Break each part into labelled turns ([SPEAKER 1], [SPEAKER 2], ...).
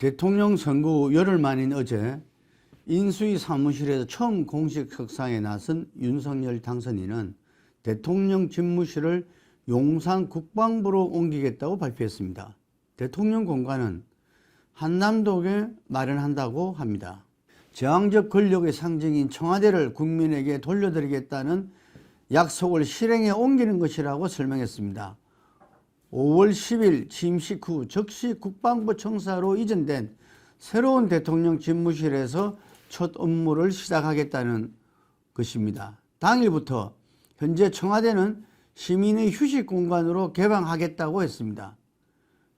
[SPEAKER 1] 대통령 선거 후 열흘 만인 어제 인수위 사무실에서 처음 공식 협상에 나선 윤석열 당선인은 대통령 집무실을 용산 국방부로 옮기겠다고 발표했습니다. 대통령 공간은 한남동에 마련한다고 합니다. 제왕적 권력의 상징인 청와대를 국민에게 돌려드리겠다는 약속을 실행에 옮기는 것이라고 설명했습니다. 5월 10일 취임식 후 즉시 국방부 청사로 이전된 새로운 대통령 집무실에서 첫 업무를 시작하겠다는 것입니다. 당일부터 현재 청와대는 시민의 휴식 공간으로 개방하겠다고 했습니다.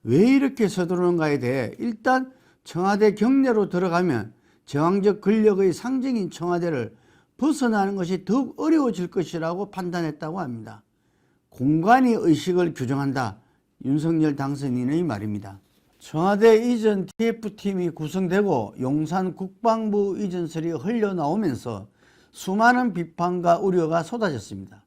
[SPEAKER 1] 왜 이렇게 서두르는가에 대해 일단 청와대 경내로 들어가면 제왕적 권력의 상징인 청와대를 벗어나는 것이 더욱 어려워질 것이라고 판단했다고 합니다. 공간이 의식을 규정한다. 윤석열 당선인의 말입니다. 청와대 이전 TF팀이 구성되고 용산 국방부 이전설이 흘러나오면서 수많은 비판과 우려가 쏟아졌습니다.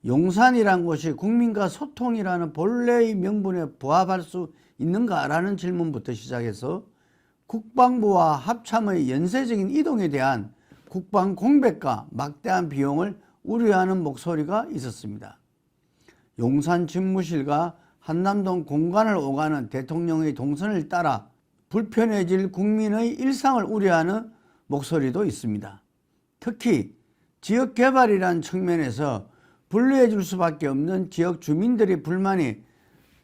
[SPEAKER 1] 용산이란 곳이 국민과 소통이라는 본래의 명분에 부합할 수 있는가라는 질문부터 시작해서 국방부와 합참의 연쇄적인 이동에 대한 국방 공백과 막대한 비용을 우려하는 목소리가 있었습니다. 용산 집무실과 한남동 공간을 오가는 대통령의 동선을 따라 불편해질 국민의 일상을 우려하는 목소리도 있습니다. 특히 지역개발이라는 측면에서 분리해줄 수밖에 없는 지역 주민들의 불만이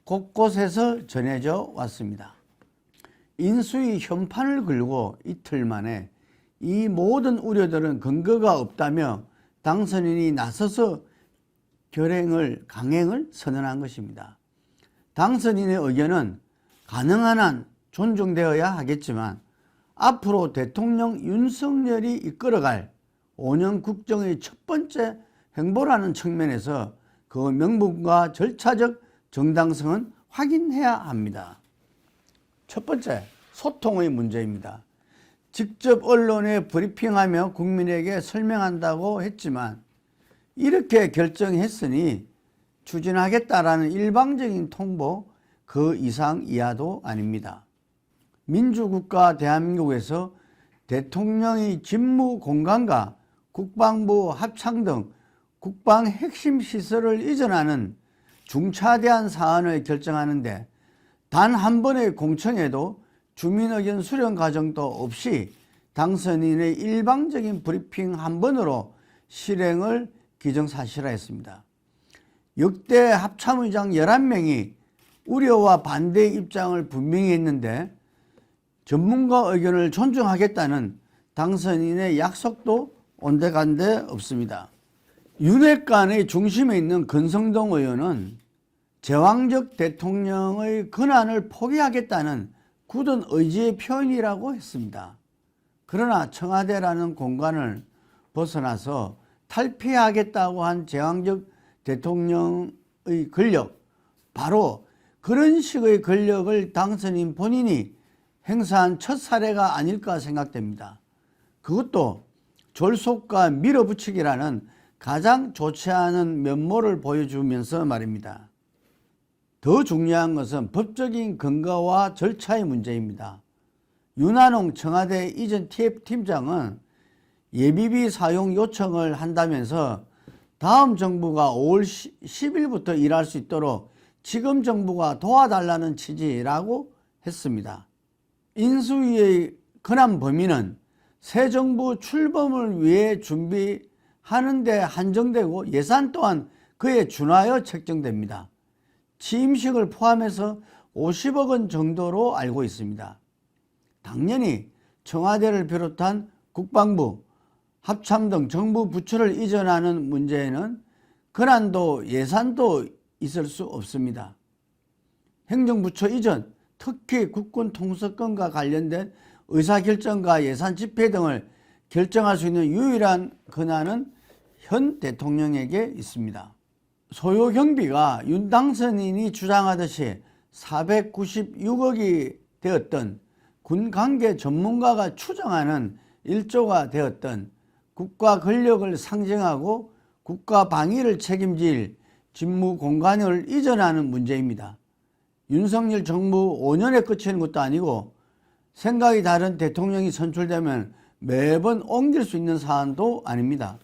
[SPEAKER 1] 곳곳에서 전해져 왔습니다. 인수위 현판을 걸고 이틀 만에 이 모든 우려들은 근거가 없다며 당선인이 나서서 강행을 선언한 것입니다. 당선인의 의견은 가능한 한 존중되어야 하겠지만 앞으로 대통령 윤석열이 이끌어갈 5년 국정의 첫 번째 행보라는 측면에서 그 명분과 절차적 정당성은 확인해야 합니다. 첫 번째, 소통의 문제입니다. 직접 언론에 브리핑하며 국민에게 설명한다고 했지만 이렇게 결정했으니 추진하겠다라는 일방적인 통보 그 이상 이하도 아닙니다. 민주국가 대한민국에서 대통령의 집무 공간과 국방부 합창 등 국방 핵심 시설을 이전하는 중차대한 사안을 결정하는데 단 한 번의 공청회도 주민 의견 수렴 과정도 없이 당선인의 일방적인 브리핑 한 번으로 실행을 기정사실화했습니다. 역대 합참의장 11명이 우려와 반대의 입장을 분명히 했는데 전문가 의견을 존중하겠다는 당선인의 약속도 온데간데 없습니다. 윤핵관의 중심에 있는 권성동 의원은 제왕적 대통령의 권한을 포기하겠다는 굳은 의지의 표현이라고 했습니다. 그러나 청와대라는 공간을 벗어나서 탈피하겠다고 한 제왕적 대통령의 권력, 바로 그런 식의 권력을 당선인 본인이 행사한 첫 사례가 아닐까 생각됩니다. 그것도 졸속과 밀어붙이기라는 가장 좋지 않은 면모를 보여주면서 말입니다. 더 중요한 것은 법적인 근거와 절차의 문제입니다. 윤한홍 청와대 이전 TF팀장은 예비비 사용 요청을 한다면서 다음 정부가 5월 10일부터 일할 수 있도록 지금 정부가 도와달라는 취지라고 했습니다. 인수위의 권한 범위는 새 정부 출범을 위해 준비하는 데 한정되고 예산 또한 그에 준하여 책정됩니다. 취임식을 포함해서 50억 원 정도로 알고 있습니다. 당연히 청와대를 비롯한 국방부, 합참 등 정부 부처를 이전하는 문제에는 권한도 예산도 있을 수 없습니다. 행정부처 이전, 특히 국군 통수권과 관련된 의사결정과 예산 집행 등을 결정할 수 있는 유일한 권한은 현 대통령에게 있습니다. 소요 경비가 윤 당선인이 주장하듯이 496억이 되었던 군 관계 전문가가 추정하는 1조가 되었던 국가 권력을 상징하고 국가 방위를 책임질 집무 공간을 이전하는 문제입니다. 윤석열 정부 5년에 그치는 것도 아니고 생각이 다른 대통령이 선출되면 매번 옮길 수 있는 사안도 아닙니다.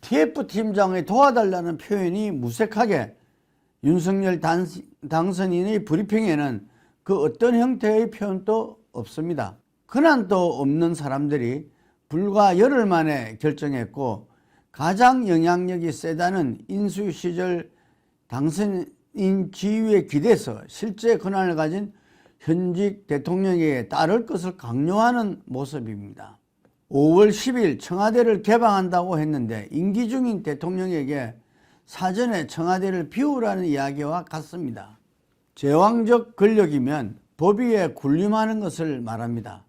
[SPEAKER 1] TF팀장의 도와달라는 표현이 무색하게 윤석열 당선인의 브리핑에는 그 어떤 형태의 표현도 없습니다. 근한도 없는 사람들이 불과 열흘 만에 결정했고 가장 영향력이 세다는 인수 시절 당선인 지위에 기대서 실제 권한을 가진 현직 대통령에게 따를 것을 강요하는 모습입니다. 5월 10일 청와대를 개방한다고 했는데 임기 중인 대통령에게 사전에 청와대를 비우라는 이야기와 같습니다. 제왕적 권력이면 법 위에 군림하는 것을 말합니다.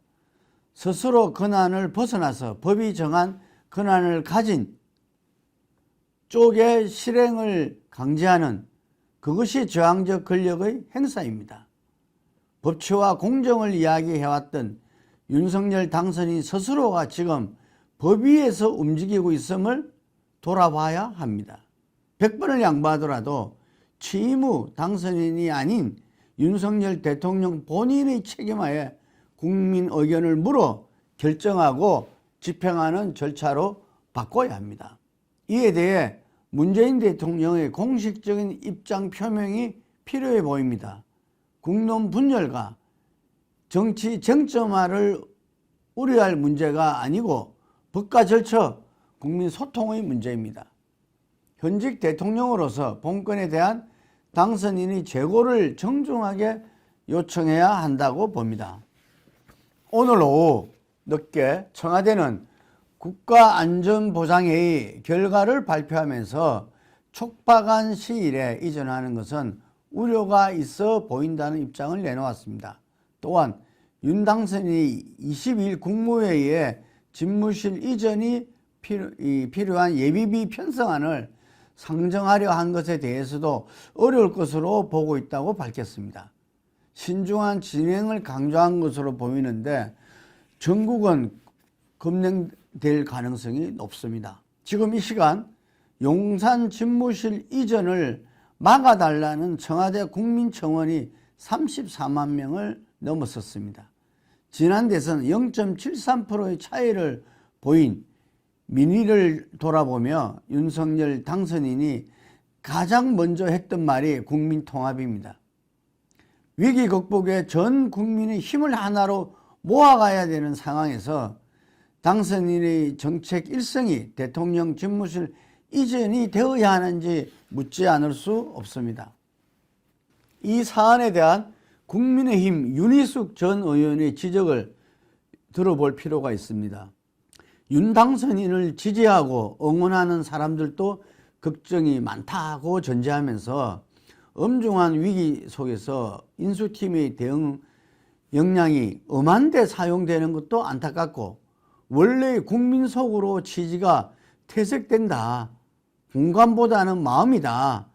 [SPEAKER 1] 스스로 권한을 벗어나서 법이 정한 권한을 가진 쪽의 실행을 강제하는 그것이 제왕적 권력의 행사입니다. 법치와 공정을 이야기해왔던 윤석열 당선인 스스로가 지금 법 위에서 움직이고 있음을 돌아봐야 합니다. 100번을 양보하더라도 취임 후 당선인이 아닌 윤석열 대통령 본인의 책임하에 국민 의견을 물어 결정하고 집행하는 절차로 바꿔야 합니다. 이에 대해 문재인 대통령의 공식적인 입장 표명이 필요해 보입니다. 국론 분열과 정치 쟁점화를 우려할 문제가 아니고 법과 절차, 국민 소통의 문제입니다. 현직 대통령으로서 본권에 대한 당선인의 재고를 정중하게 요청해야 한다고 봅니다. 오늘 오후 늦게 청와대는 국가안전보장회의 결과를 발표하면서 촉박한 시일에 이전하는 것은 우려가 있어 보인다는 입장을 내놓았습니다. 또한 윤 당선인이 22일 국무회의에 집무실 이전이 필요한 예비비 편성안을 상정하려 한 것에 대해서도 어려울 것으로 보고 있다고 밝혔습니다. 신중한 진행을 강조한 것으로 보이는데 전국은 검증될 가능성이 높습니다. 지금 이 시간 용산 집무실 이전을 막아달라는 청와대 국민청원이 34만 명을 넘어섰습니다. 지난 대선 0.73%의 차이를 보인 민의를 돌아보며 윤석열 당선인이 가장 먼저 했던 말이 국민통합입니다. 위기 극복에 전 국민의 힘을 하나로 모아가야 되는 상황에서 당선인의 정책 일성이 대통령 집무실 이전이 되어야 하는지 묻지 않을 수 없습니다. 이 사안에 대한 국민의힘 윤희숙 전 의원의 지적을 들어볼 필요가 있습니다. 윤 당선인을 지지하고 응원하는 사람들도 걱정이 많다고 전제하면서 엄중한 위기 속에서 인수팀의 대응 역량이 엄한데 사용되는 것도 안타깝고 원래 국민 속으로 취지가 퇴색된다. 공감보다는 마음이다.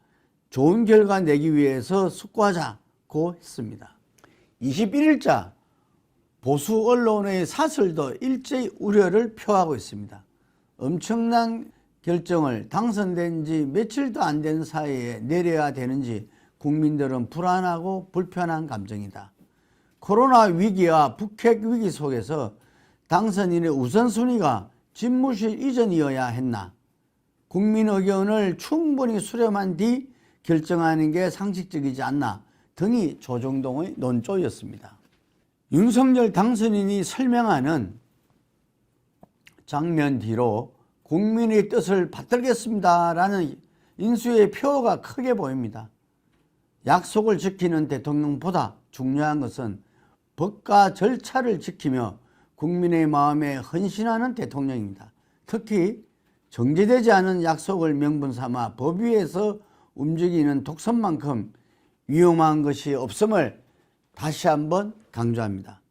[SPEAKER 1] 좋은 결과 내기 위해서 숙고하자고 했습니다. 21일자 보수 언론의 사설도 일제히 우려를 표하고 있습니다. 엄청난 결정을 당선된 지 며칠도 안 된 사이에 내려야 되는지 국민들은 불안하고 불편한 감정이다. 코로나 위기와 북핵 위기 속에서 당선인의 우선순위가 집무실 이전이어야 했나? 국민 의견을 충분히 수렴한 뒤 결정하는 게 상식적이지 않나? 등이 조정동의 논조였습니다. 윤석열 당선인이 설명하는 장면 뒤로 국민의 뜻을 받들겠습니다라는 인수의 표가 크게 보입니다. 약속을 지키는 대통령보다 중요한 것은 법과 절차를 지키며 국민의 마음에 헌신하는 대통령입니다. 특히 정제되지 않은 약속을 명분 삼아 법 위에서 움직이는 독선만큼 위험한 것이 없음을 다시 한번 강조합니다.